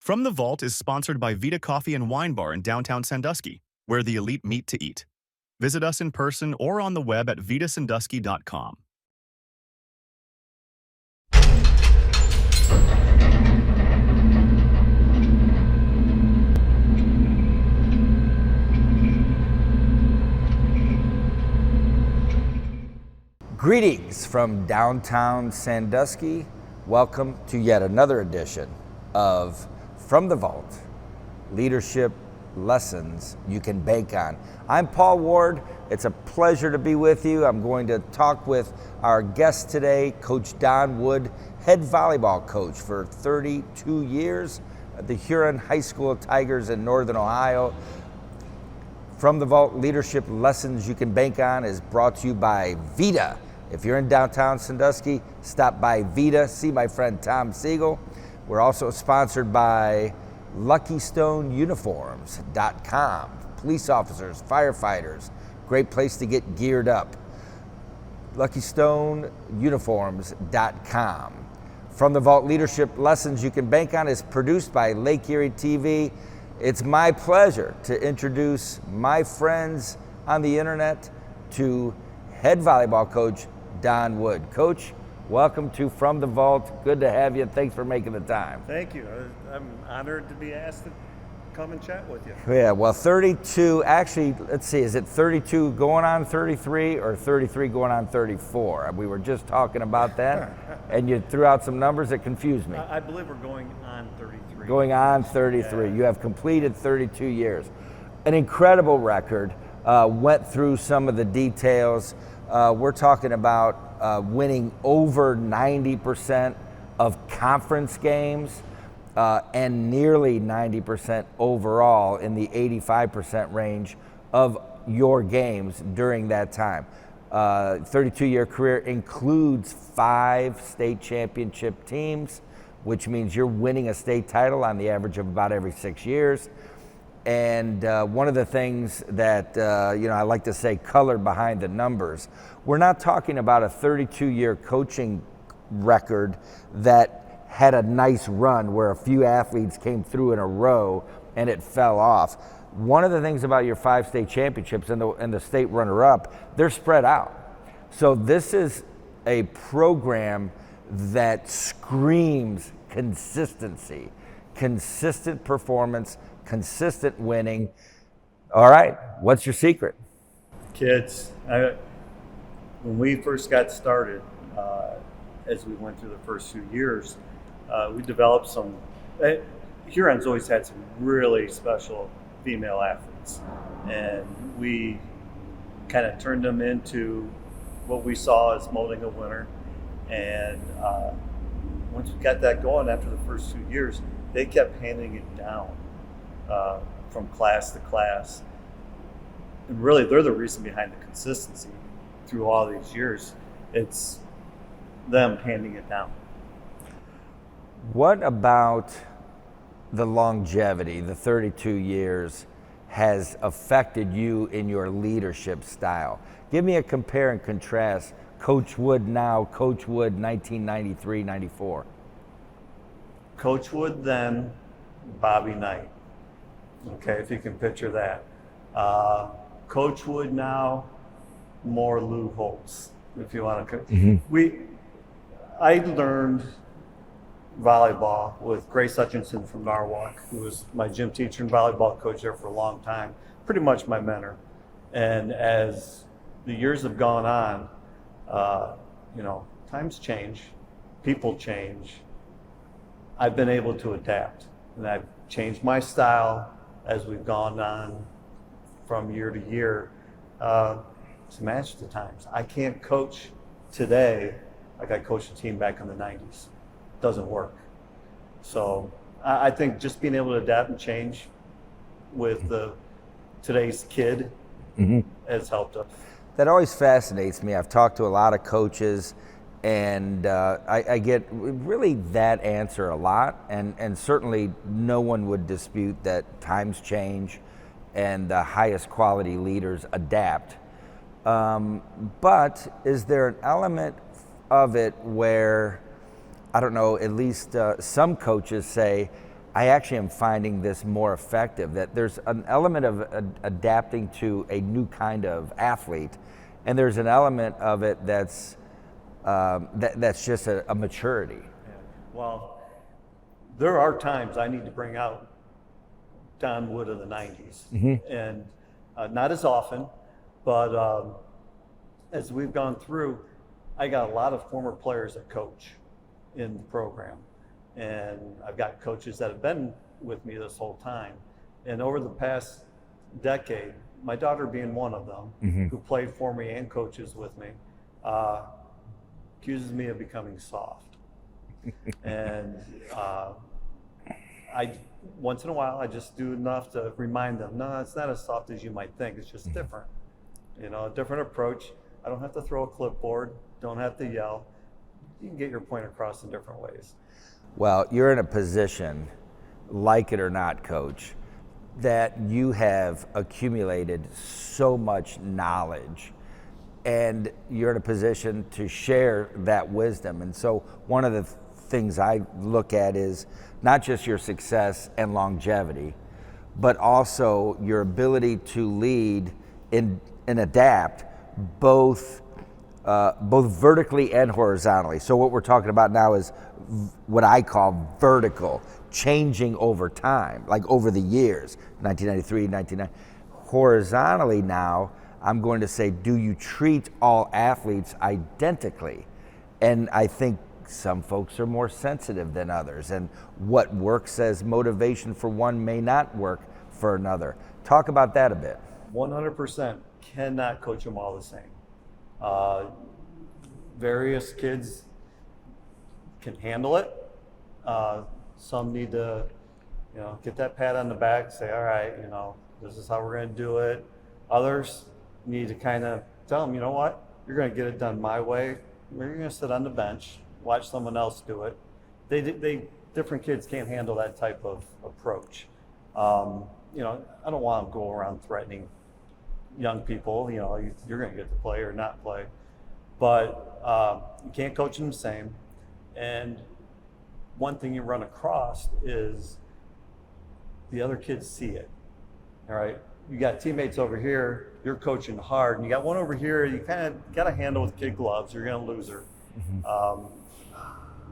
From the Vault is sponsored by Vita Coffee and Wine Bar in downtown Sandusky, where the elite meet to eat. Visit us in person or on the web at vitasandusky.com. Greetings from downtown Sandusky. Welcome to yet another edition of From the Vault, Leadership Lessons You Can Bank On. I'm Paul Ward. It's a pleasure to be with you. I'm going to talk with our guest today, Coach Don Wood, head volleyball coach for 32 years at the Huron High School Tigers in Northern Ohio. From the Vault, Leadership Lessons You Can Bank On is brought to you by Vita. If you're in downtown Sandusky, stop by Vita, see my friend Tom Siegel. We're also sponsored by LuckyStoneUniforms.com. Police officers, firefighters, great place to get geared up. LuckyStoneUniforms.com. From the Vault, Leadership Lessons You Can Bank On is produced by Lake Erie TV. It's my pleasure to introduce my friends on the internet to head volleyball coach Don Wood. Coach, welcome to From the Vault. Good to have you. Thanks for making the time. Thank you. I'm honored to be asked to come and chat with you. Yeah, well, 32, actually, let's see, is it 32 going on 33 or 33 going on 34? We were just talking about that, and you threw out some numbers that confused me. I believe we're going on 33. Going on 33. Yeah. You have completed 32 years. An incredible record. Went through some of the details. We're talking about winning over 90% of conference games and nearly 90% overall in the 85% range of your games during that time. 32-year career includes 5 state championship teams, which means you're winning a state title on the average of about every 6 years. And one of the things that, I like to say, color behind the numbers. We're not talking about a 32-year coaching record that had a nice run where a few athletes came through in a row and it fell off. One of the things about your 5 state championships and the state runner-up, they're spread out. So this is a program that screams consistency, consistent performance, consistent winning. All right, what's your secret? Kids, when we first got started, as we went through the first few years, we developed some, Huron's always had some really special female athletes, and we kind of turned them into what we saw as molding a winner. And once we got that going after the first 2 years, they kept handing it down from class to class. And really, they're the reason behind the consistency through all these years. It's them handing it down. What about the longevity, the 32 years, has affected you in your leadership style? Give me a compare and contrast, Coach Wood now, Coach Wood 1993-94. Coach Wood then, Bobby Knight. Okay, if you can picture that. Coach Wood now, more Lou Holtz, if you want to. Mm-hmm. I learned volleyball with Grace Hutchinson from Norwalk, who was my gym teacher and volleyball coach there for a long time, pretty much my mentor. And as the years have gone on, times change, people change. I've been able to adapt, and I've changed my style as we've gone on from year to year to match the times. I can't coach today like I coached a team back in the 90s. Doesn't work. So I think just being able to adapt and change with today's kid has helped us. That always fascinates me. I've talked to a lot of coaches, and I get really that answer a lot, and certainly no one would dispute that times change and the highest quality leaders adapt. But is there an element of it where, I don't know, at least some coaches say, I actually am finding this more effective, that there's an element of adapting to a new kind of athlete, and there's an element of it that's just a maturity. Yeah. Well, there are times I need to bring out Don Wood of the 90s, and not as often, but as we've gone through, I got a lot of former players that coach in the program, and I've got coaches that have been with me this whole time. And over the past decade, my daughter being one of them, who played for me and coaches with me, accuses me of becoming soft. And I, once in a while, I just do enough to remind them, no, it's not as soft as you might think. It's just different. You know, a different approach. I don't have to throw a clipboard, don't have to yell. You can get your point across in different ways. Well, you're in a position, like it or not, Coach, that you have accumulated so much knowledge, and you're in a position to share that wisdom. And so one of the things I look at is not just your success and longevity, but also your ability to lead and adapt both vertically and horizontally. So what we're talking about now is what I call vertical, changing over time, like over the years, 1993, 1990. Horizontally now, I'm going to say, do you treat all athletes identically? And I think some folks are more sensitive than others, and what works as motivation for one may not work for another. Talk about that a bit. 100% cannot coach them all the same. Various kids can handle it. Some need to, get that pat on the back, say, all right, this is how we're going to do it. Others need to kind of tell them, you know what, you're going to get it done my way. You're going to sit on the bench, watch someone else do it. Different kids can't handle that type of approach. I don't want to go around threatening young people, you're going to get to play or not play. But you can't coach them the same. And one thing you run across is the other kids see it. All right, you got teammates over here, you're coaching hard, and you got one over here, you kind of got to handle with kid gloves, you're going to lose her.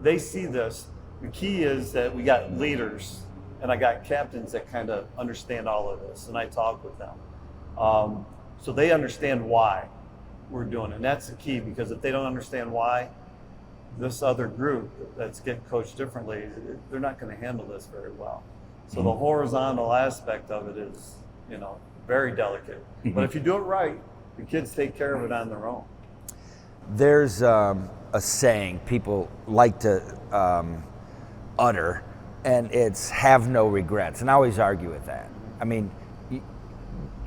They see this. The key is that we got leaders, and I got captains that kind of understand all of this, and I talk with them. So they understand why we're doing it. And that's the key, because if they don't understand why, this other group that's getting coached differently, they're not going to handle this very well. So the horizontal aspect of it is, very delicate. But if you do it right, the kids take care of it on their own. There's a saying people like to utter, and it's have no regrets. And I always argue with that. I mean,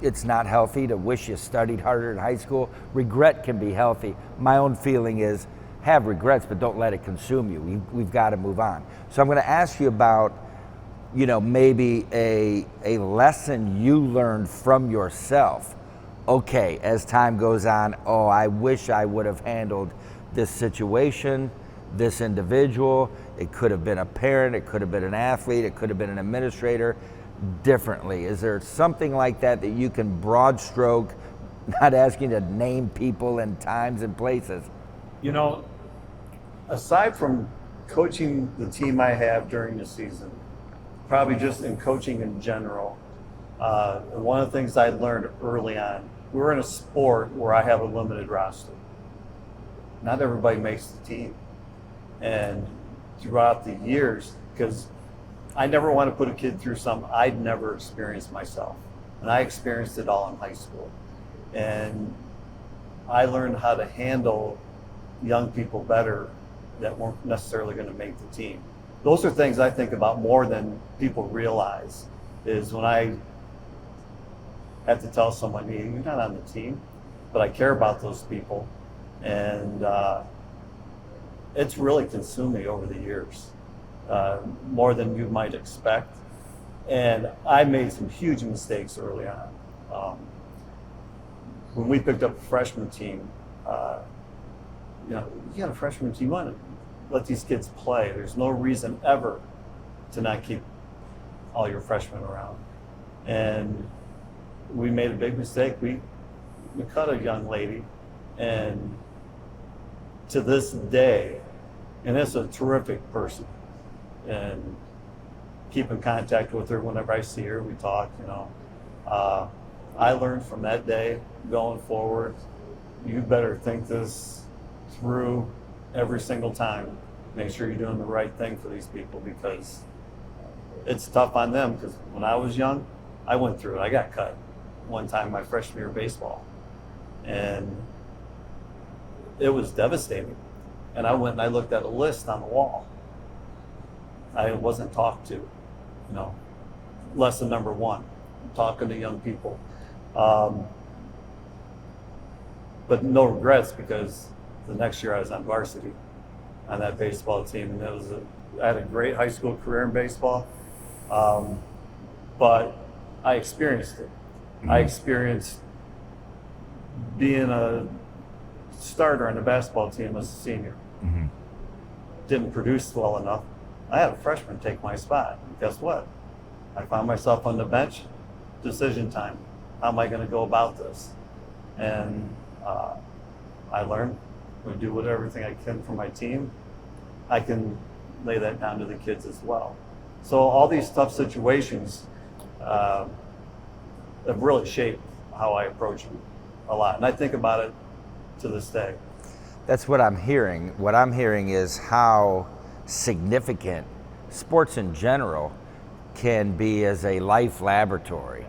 it's not healthy to wish you studied harder in high school. Regret can be healthy. My own feeling is have regrets, but don't let it consume you. We've got to move on. So I'm going to ask you about, maybe a lesson you learned from yourself. Okay, as time goes on, I wish I would have handled this situation, this individual. It could have been a parent, it could have been an athlete, it could have been an administrator, differently. Is there something like that you can broad stroke, not asking to name people and times and places? Aside from coaching the team I have during the season, probably just in coaching in general, one of the things I learned early on, we're in a sport where I have a limited roster. Not everybody makes the team. And throughout the years, because I never want to put a kid through something I'd never experienced myself. And I experienced it all in high school. And I learned how to handle young people better that weren't necessarily going to make the team. Those are things I think about more than people realize, is when I have to tell someone, hey, you're not on the team, but I care about those people. And it's really consumed me over the years, more than you might expect. And I made some huge mistakes early on. When we picked up a freshman team, you got a freshman team, you want to let these kids play. There's no reason ever to not keep all your freshmen around. And we made a big mistake. We cut a young lady, and to this day, and it's a terrific person, and keep in contact with her whenever I see her. We talk, you know. I learned from that day going forward, you better think this through every single time. Make sure you're doing the right thing for these people, because it's tough on them. Because when I was young, I went through it. I got cut one time my freshman year of baseball, and it was devastating. And I went and I looked at a list on the wall. I wasn't talked to, you know, lesson number one, talking to young people. But no regrets, because the next year I was on varsity on that baseball team, and I had a great high school career in baseball. But I experienced it. Mm-hmm. I experienced being a starter on the basketball team as a senior. Mm-hmm. Didn't produce well enough. I had a freshman take my spot. And guess what? I found myself on the bench. Decision time. How am I going to go about this? And I learned to do everything I can for my team. I can lay that down to the kids as well. So all these tough situations have really shaped how I approach them a lot. And I think about it to this day. That's what I'm hearing. What I'm hearing is how significant sports in general can be as a life laboratory.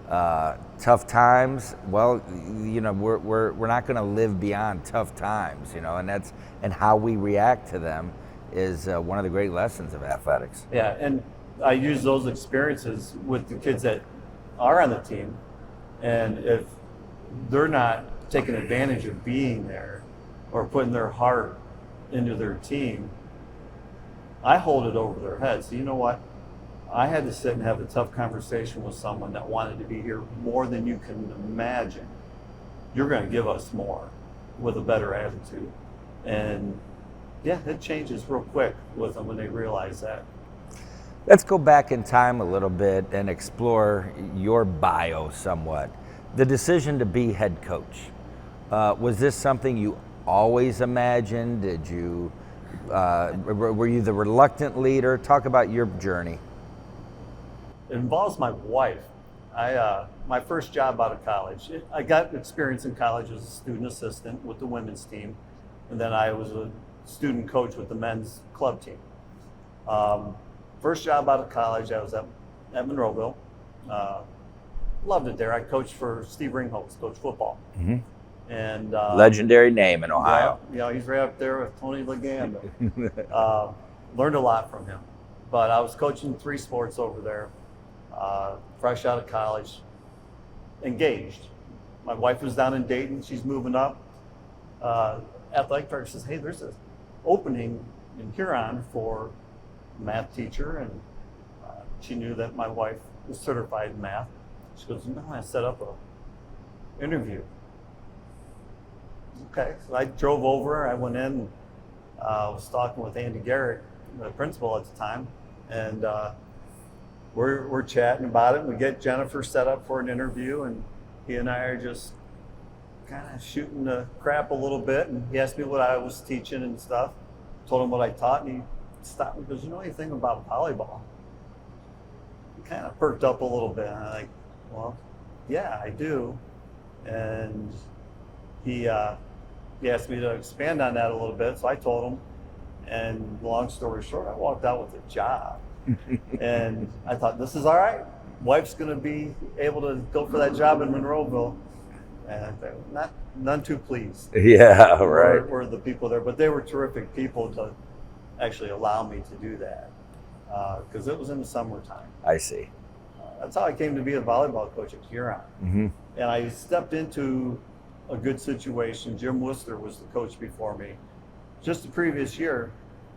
Tough times, well, you know, we're not going to live beyond tough times, you know, and how we react to them is one of the great lessons of athletics. Yeah, and I use those experiences with the kids that are on the team, and if they're not taking advantage of being there or putting their heart into their team, I hold it over their heads. So you know what? I had to sit and have a tough conversation with someone that wanted to be here more than you can imagine. You're going to give us more with a better attitude. And yeah, it changes real quick with them when they realize that. Let's go back in time a little bit and explore your bio somewhat. The decision to be head coach. Was this something you always imagined? Did you, were you the reluctant leader? Talk about your journey. It involves my wife. My first job out of college, I got experience in college as a student assistant with the women's team, and then I was a student coach with the men's club team. First job out of college, I was at Monroeville. Loved it there. I coached for Steve Ringholz, coached football. Mm-hmm. And legendary name in Ohio. Yeah, he's right up there with Tony Legando. Learned a lot from him. But I was coaching 3 sports over there. Fresh out of college, engaged. My wife was down in Dayton. She's moving up. Athletic director says, hey, there's an opening in Huron for a math teacher. And she knew that my wife was certified in math. She goes, no, I set up an interview. Okay, so I drove over. I went in. Was talking with Andy Garrett, the principal at the time. And we're chatting about it. We get Jennifer set up for an interview, and he and I are just kind of shooting the crap a little bit. And he asked me what I was teaching and stuff. Told him what I taught, and he stopped me and goes, you know anything about volleyball? He kind of perked up a little bit. And I'm like, well, yeah, I do. And he asked me to expand on that a little bit, so I told him. And long story short, I walked out with a job. And I thought, this is all right. Wife's going to be able to go for that job in Monroeville. And none too pleased. Yeah, right. Were the people there. But they were terrific people to actually allow me to do that. Because it was in the summertime. I see. That's how I came to be a volleyball coach at Huron. Mm-hmm. And I stepped into a good situation. Jim Worcester was the coach before me. Just the previous year,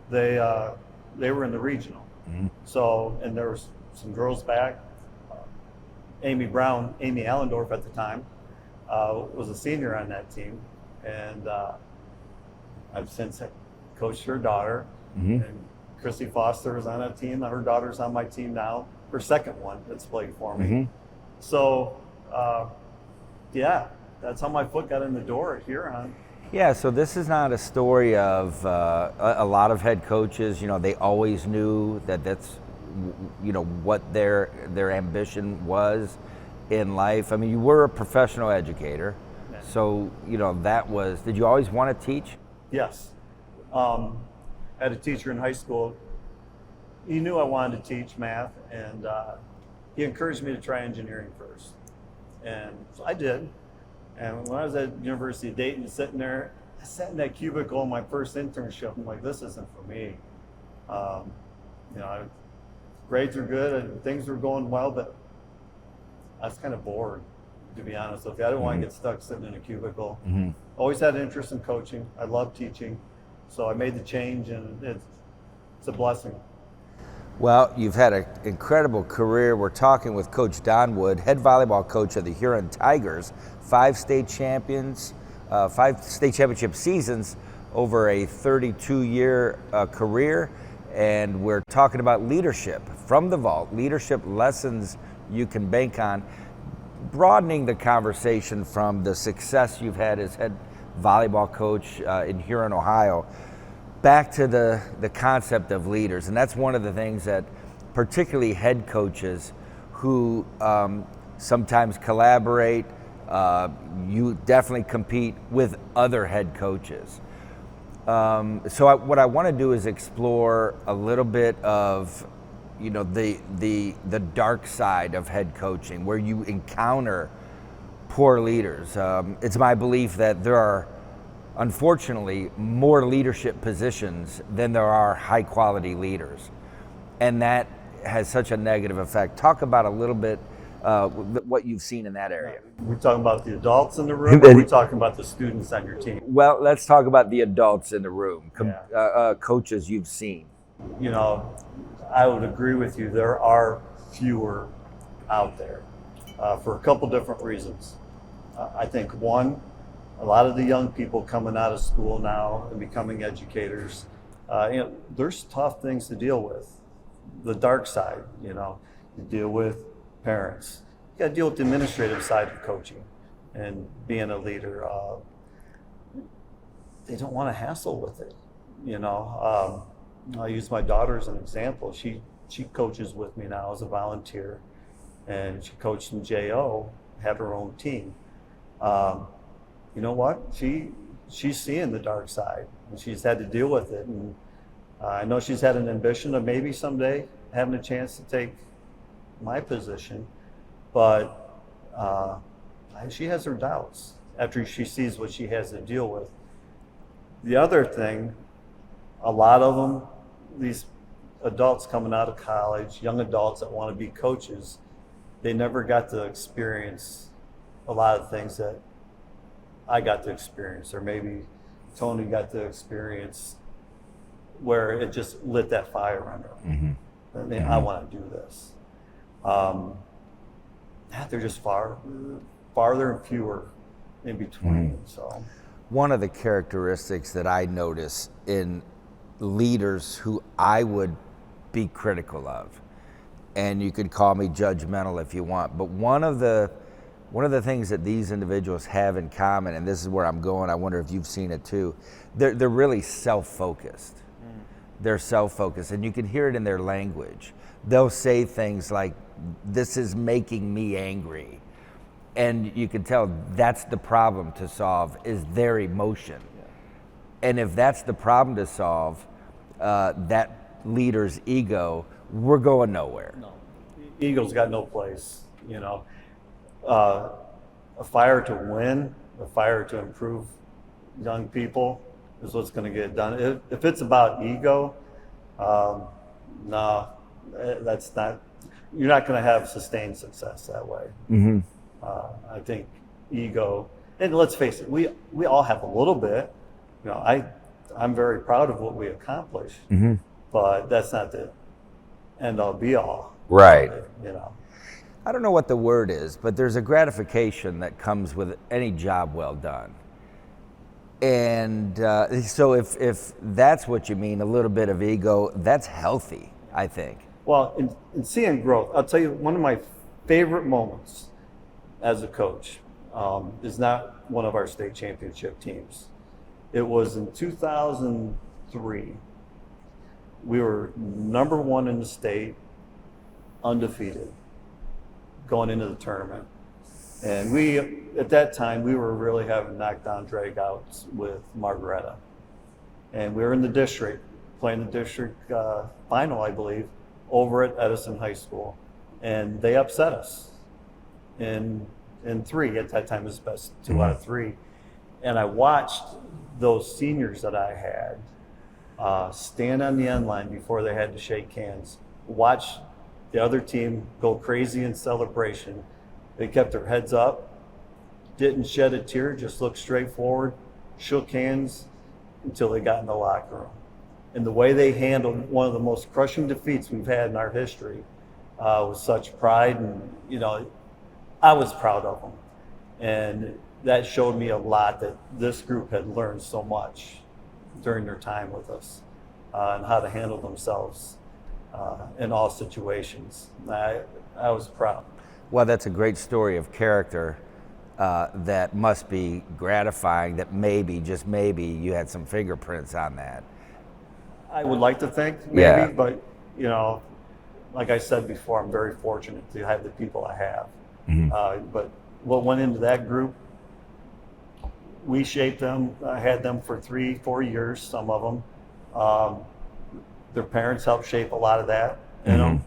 they were in the regional. Mm-hmm. So, and there was some girls back. Amy Allendorf at the time was a senior on that team, and I've since coached her daughter. Mm-hmm. And Chrissy Foster is on that team. Her daughter's on my team now. or second one that's played for me. So, yeah, that's how my foot got in the door at Huron. Yeah, so this is not a story of a lot of head coaches. They always knew that that's what their ambition was in life. I mean, you were a professional educator, so that was. Did you always want to teach? Yes, I had a teacher in high school. He knew I wanted to teach math, and he encouraged me to try engineering first, and so I did. And when I was at University of Dayton, sitting there, I sat in that cubicle in my first internship. I'm like, this isn't for me. Grades were good and things were going well, but I was kind of bored, to be honest with you. I didn't want to get stuck sitting in a cubicle. Always had an interest in coaching. I love teaching. So I made the change, and it's a blessing. Well, you've had an incredible career. We're talking with Coach Don Wood, head volleyball coach of the Huron Tigers, 5 state champions, 5 state championship seasons over a 32-year career. And we're talking about leadership from the vault, leadership lessons you can bank on, broadening the conversation from the success you've had as head volleyball coach in Huron, Ohio, back to the concept of leaders. And that's one of the things that particularly head coaches who sometimes collaborate, you definitely compete with other head coaches. So what I want to do is explore a little bit of the dark side of head coaching, where you encounter poor leaders. It's my belief that there are, unfortunately, more leadership positions than there are high quality leaders, and that has such a negative effect. Talk about a little bit what you've seen in that area. We're talking about the adults in the room, or we're talking about the students on your team? Well, let's talk about the adults in the room, coaches you've seen. I would agree with you. There are fewer out there for a couple different reasons. I think one, a lot of the young people coming out of school now and becoming educators, there's tough things to deal with. The dark side, you deal with parents. You got to deal with the administrative side of coaching and being a leader. They don't want to hassle with it, I'll use my daughter as an example. She coaches with me now as a volunteer, and she coached in JO, had her own team. You know what? She's seeing the dark side, and she's had to deal with it. And I know she's had an ambition of maybe someday having a chance to take my position, but she has her doubts after she sees what she has to deal with. The other thing, a lot of them, these adults coming out of college, young adults that want to be coaches, they never got to experience a lot of things that I got to experience, or maybe Tony got to experience, where it just lit that fire under them. I want to do this. They're just farther and fewer in between. So, one of the characteristics that I notice in leaders who I would be critical of, and you could call me judgmental if you want, but one of the things that these individuals have in common, and this is where I'm going, I wonder if you've seen it too, they're really self-focused. They're self-focused, and you can hear it in their language. They'll say things like, "This is making me angry." And you can tell that's the problem to solve, is their emotion. And if that's the problem to solve, that leader's ego, we're going nowhere. No, ego's got no place, A fire to win, a fire to improve young people is what's going to get done. If it's about ego, no, that's not. You're not going to have sustained success that way. I think ego, and let's face it, we all have a little bit. I'm very proud of what we accomplished, but that's not the end all be all. Right. I don't know what the word is, but there's a gratification that comes with any job well done. And so if that's what you mean, a little bit of ego, that's healthy, I think. Well, in seeing growth, I'll tell you one of my favorite moments as a coach is not one of our state championship teams. It was in 2003. We were number one in the state, undefeated, going into the tournament. And we, at that time, we were really having knockdown dragouts with Margaretta. And we were in the district, playing the district final, I believe, over at Edison High School. And they upset us in three. At that time, it was best 2 out of 3. And I watched those seniors that I had stand on the end line before they had to shake hands, watch the other team go crazy in celebration. They kept their heads up, didn't shed a tear, just looked straight forward, shook hands until they got in the locker room. And the way they handled one of the most crushing defeats we've had in our history with such pride, and I was proud of them. And that showed me a lot, that this group had learned so much during their time with us and how to handle themselves in all situations. I was proud. Well, that's a great story of character that must be gratifying, that maybe, just maybe, you had some fingerprints on that. I would like to think maybe, but like I said before, I'm very fortunate to have the people I have. But what went into that group, we shaped them. I had them for 3-4 years, some of them. Their parents helped shape a lot of that, and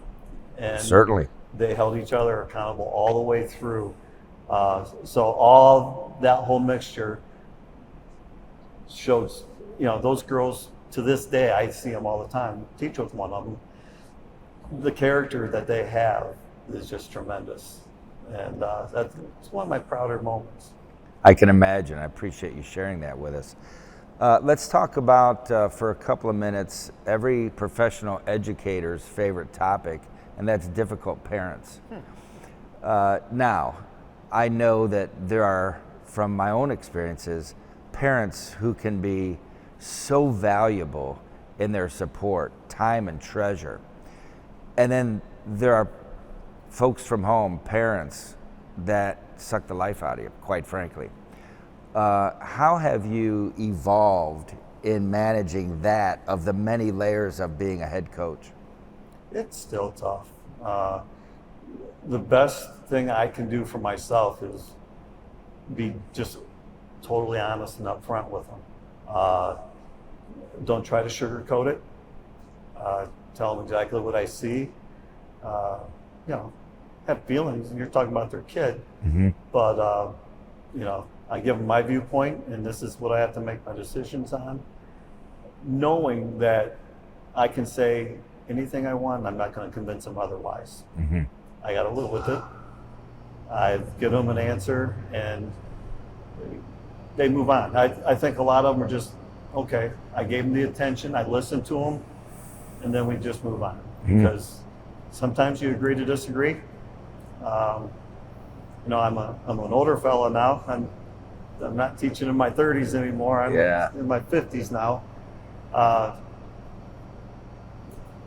Certainly. they held each other accountable all the way through. So all that whole mixture shows, those girls, to this day, I see them all the time, teach with one of them. The character that they have is just tremendous. And that's one of my prouder moments. I can imagine. I appreciate you sharing that with us. Let's talk about, for a couple of minutes, every professional educator's favorite topic, and that's difficult parents. Now, I know that there are, from my own experiences, parents who can be so valuable in their support, time and treasure. And then there are folks from home, parents, that suck the life out of you, quite frankly. How have you evolved in managing that, of the many layers of being a head coach? It's still tough. The best thing I can do for myself is be just totally honest and upfront with them. Don't try to sugarcoat it. Tell them exactly what I see. Have feelings, and you're talking about their kid, but I give them my viewpoint, and this is what I have to make my decisions on, knowing that I can say anything I want, and I'm not going to convince them otherwise. I got to live with it. I give them an answer, and they move on. I think a lot of them are just, okay, I gave them the attention, I listened to them, and then we just move on. Because sometimes you agree to disagree. I'm an older fella now. I'm not teaching in my 30s anymore. I'm in my 50s now.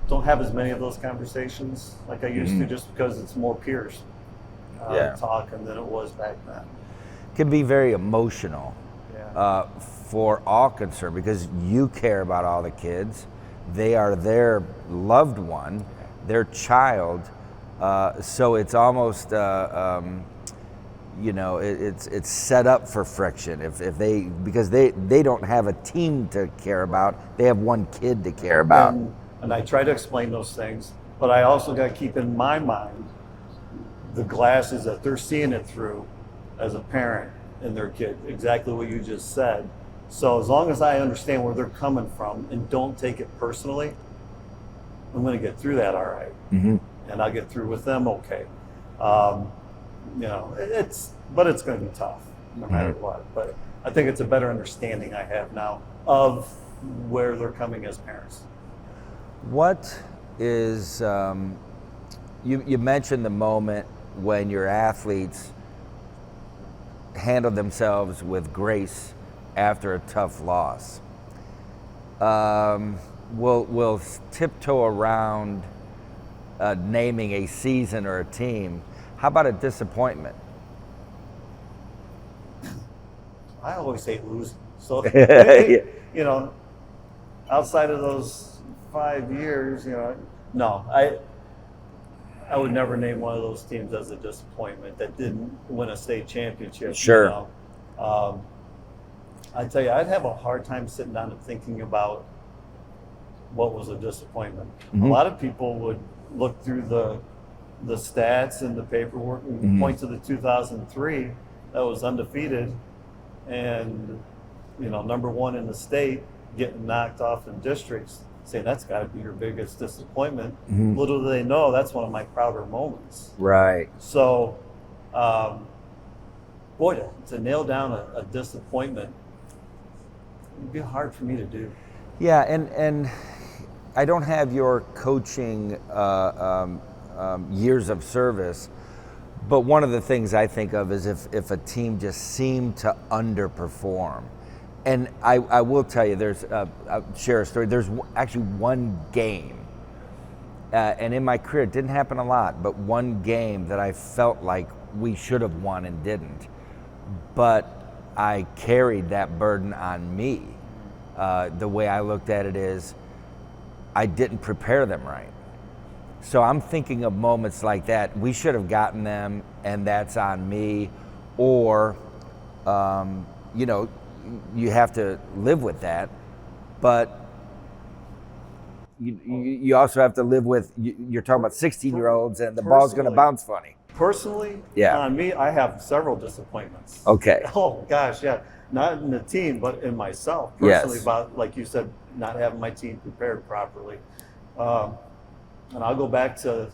Don't have as many of those conversations like I used to, just because it's more peers talking than it was back then. Can be very emotional for all concerned, because you care about all the kids. They are their loved one, their child. So it's almost it's set up for friction because they don't have a team to care about. They have one kid to care about. And I try to explain those things, but I also got to keep in my mind the glasses that they're seeing it through as a parent and their kid, exactly what you just said. So as long as I understand where they're coming from and don't take it personally, I'm going to get through that all right. And I'll get through with them okay. It's going to be tough no matter what. But I think it's a better understanding I have now of where they're coming as parents. What is, you mentioned the moment when your athletes handled themselves with grace after a tough loss. We'll tiptoe around naming a season or a team. How about a disappointment? I always hate losing. So, Yeah. you know, outside of those 5 years, no, I would never name one of those teams as a disappointment that didn't win a state championship. Sure. I tell you, I'd have a hard time sitting down and thinking about what was a disappointment. Mm-hmm. A lot of people would look through the stats and the paperwork and Mm-hmm. point to the 2003 that was undefeated and number one in the state, getting knocked off in districts, saying that's got to be your biggest disappointment. Mm-hmm. Little do they know that's one of my prouder moments. Right. So, boy, to nail down a disappointment would be hard for me to do. Yeah, and I don't have your coaching years of service, but one of the things I think of is if a team just seemed to underperform. And I will tell you, I'll share a story. There's actually one game, and in my career, it didn't happen a lot, but one game that I felt like we should have won and didn't. But I carried that burden on me. The way I looked at it is, I didn't prepare them right. So I'm thinking of moments like that. We should have gotten them, and that's on me. Or, you have to live with that. But you also have to live with, you're talking about 16-year-olds, and the ball's going to bounce funny. Personally, Yeah. on me, I have several disappointments. Okay. Oh, gosh, yeah. Not in the team, but in myself. Personally, Yes. about, like you said, not having my team prepared properly. And I'll go back to,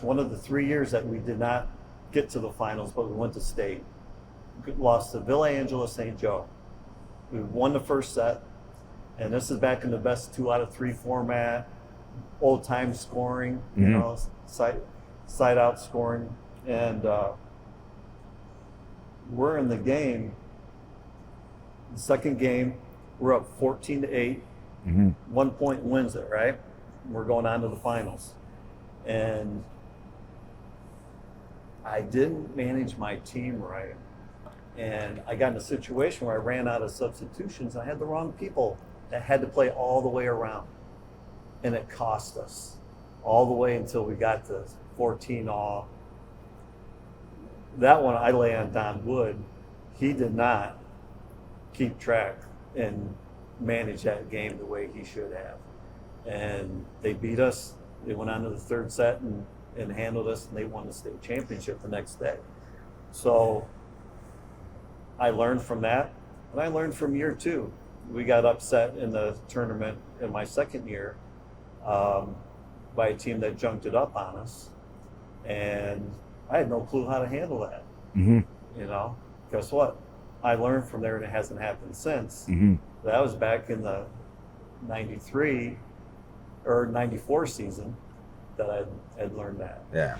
one of the 3 years that we did not get to the finals, but we went to state. We lost to Villa Angela St. Joe. We won the first set, and this is back in the best 2 out of 3 format, old time scoring, side out scoring, and we're in the game. The second game, we're up 14-8. Mm-hmm. 1 point wins it, right? We're going on to the finals. And I didn't manage my team right. And I got in a situation where I ran out of substitutions. I had the wrong people that had to play all the way around. And it cost us all the way until we got to 14 all. That one I lay on Don Wood. He did not keep track and manage that game the way he should have. And they beat us. They went on to the third set and handled us, and they won the state championship the next day. So I learned from that, and I learned from year 2. We got upset in the tournament in my second year by a team that junked it up on us, and I had no clue how to handle that. Mm-hmm. Guess what? I learned from there, and it hasn't happened since. Mm-hmm. That was back in the 93 or 94 season that I had learned that. Yeah.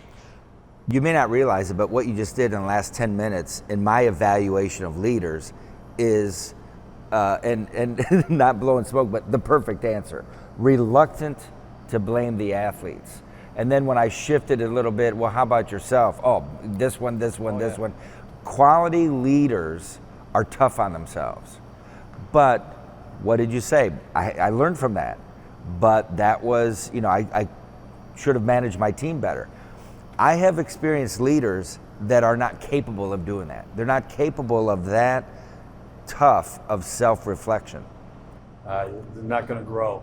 You may not realize it, but what you just did in the last 10 minutes in my evaluation of leaders is, and not blowing smoke, but the perfect answer. Reluctant to blame the athletes. And then when I shifted it a little bit, well, how about yourself? Oh, this one. Quality leaders are tough on themselves. But what did you say? I learned from that. But that was, I should have managed my team better. I have experienced leaders that are not capable of doing that. They're not capable of that tough of self-reflection. They're not going to grow.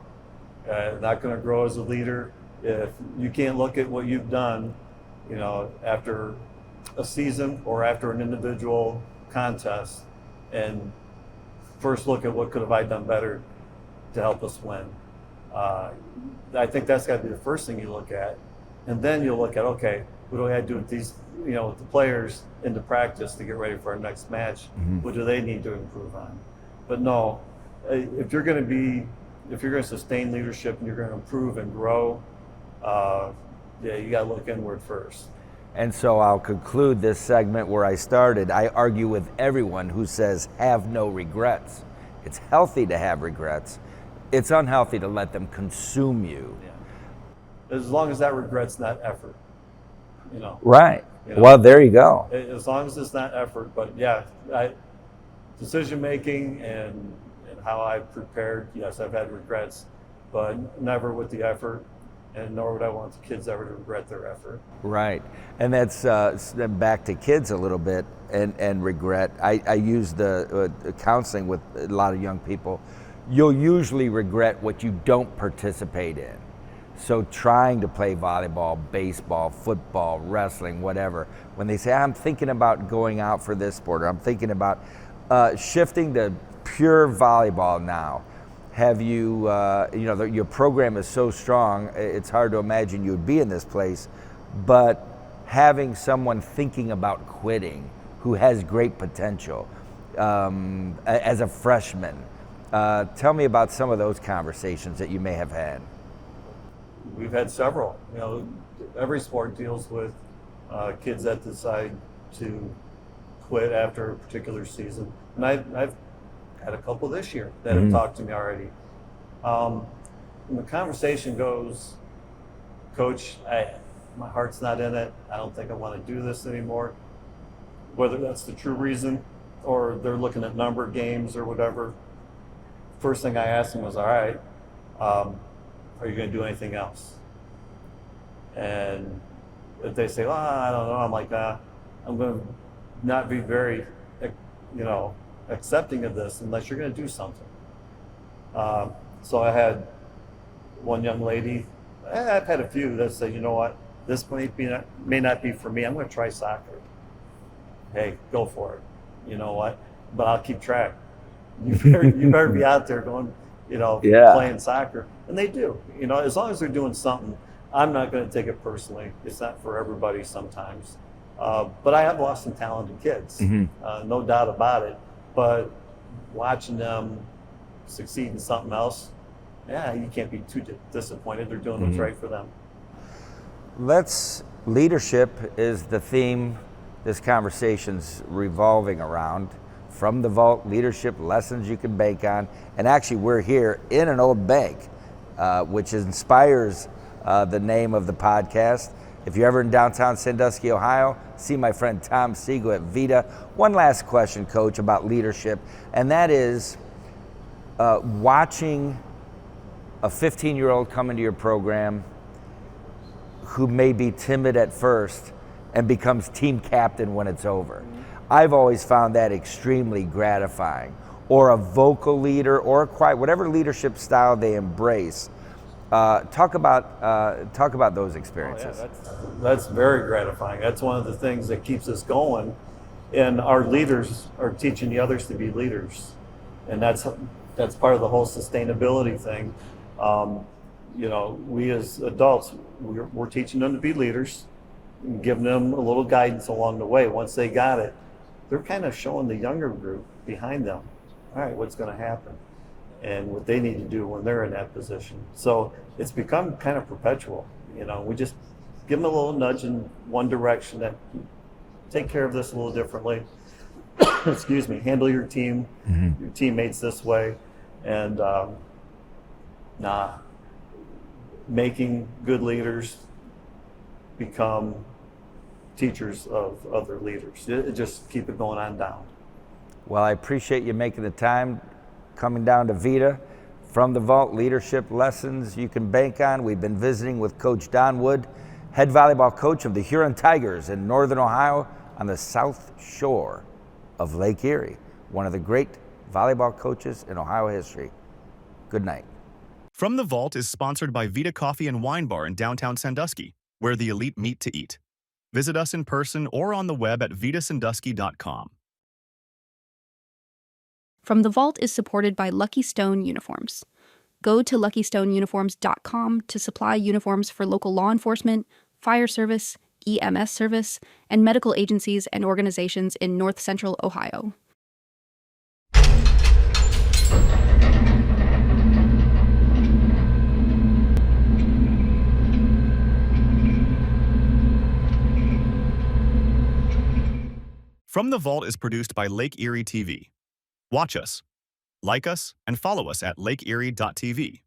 Not going to grow as a leader if you can't look at what you've done, after a season or after an individual contest, and first look at what could have I done better to help us win. I think that's got to be the first thing you look at, and then you'll look at, okay, what do I do with these, with the players into practice to get ready for our next match? Mm-hmm. What do they need to improve on? But no, if you're going to sustain leadership and you're going to improve and grow, you got to look inward first. And so I'll conclude this segment where I started. I argue with everyone who says have no regrets. It's healthy to have regrets. It's unhealthy to let them consume you. Yeah. as long as that regret's not effort, you know. Right. You know, Well, there you go. as long as it's not effort. But yeah, decision making and how I prepared, yes, I've had regrets, but never with the effort, and nor would I want the kids ever to regret their effort. Right. And that's back to kids a little bit and regret. I use the counseling with a lot of young people. You'll usually regret what you don't participate in. So trying to play volleyball, baseball, football, wrestling, whatever, when they say, I'm thinking about going out for this sport, or I'm thinking about shifting to pure volleyball now, have you, your program is so strong, it's hard to imagine you would be in this place, but having someone thinking about quitting who has great potential as a freshman, tell me about some of those conversations that you may have had. We've had several. You know, every sport deals with kids that decide to quit after a particular season, and I've had a couple this year that have talked to me already. And the conversation goes, Coach, my heart's not in it. I don't think I want to do this anymore. Whether that's the true reason or they're looking at number games or whatever. First thing I asked them was, all right, are you going to do anything else? And if they say, I don't know, I'm like, I'm going to not be very, accepting of this unless you're going to do something. So I had one young lady, I've had a few that said, you know what, this may not be for me. I'm going to try soccer. Hey, go for it. You know what? But I'll keep track. You better be out there going, playing soccer. And they do. As long as they're doing something, I'm not going to take it personally. It's not for everybody sometimes. But I have lost some talented kids, no doubt about it. But watching them succeed in something else, you can't be too disappointed. They're doing what's right for them. Leadership is the theme this conversation's revolving around. From the Vault, leadership lessons you can bank on. And actually, we're here in an old bank, which inspires the name of the podcast. If you're ever in downtown Sandusky, Ohio, see my friend Tom Siegel at Vita. One last question, Coach, about leadership, and that is watching a 15-year-old come into your program who may be timid at first and becomes team captain when it's over. I've always found that extremely gratifying. Or a vocal leader, or a quiet, whatever leadership style they embrace. Talk about those experiences. That's very gratifying. That's one of the things that keeps us going. And our leaders are teaching the others to be leaders. And that's part of the whole sustainability thing. We as adults, we're teaching them to be leaders, and giving them a little guidance along the way. Once they got it, they're kind of showing the younger group behind them, all right, what's going to happen and what they need to do when they're in that position. So it's become kind of perpetual. We just give them a little nudge in one direction, that take care of this a little differently. Excuse me, handle your team, your teammates this way, and making good leaders become teachers of other leaders. Just keep it going on down. Well, I appreciate you making the time, coming down to Vita. From the Vault, leadership lessons you can bank on. We've been visiting with Coach Don Wood, head volleyball coach of the Huron Tigers in Northern Ohio on the South Shore of Lake Erie. One of the great volleyball coaches in Ohio history. Good night. From the Vault is sponsored by Vita Coffee and Wine Bar in downtown Sandusky, where the elite meet to eat. Visit us in person or on the web at vitasandusky.com. From the Vault is supported by Lucky Stone Uniforms. Go to luckystoneuniforms.com to supply uniforms for local law enforcement, fire service, EMS service, and medical agencies and organizations in North Central Ohio. From the Vault is produced by Lake Erie TV. Watch us, like us, and follow us at lakeerie.tv.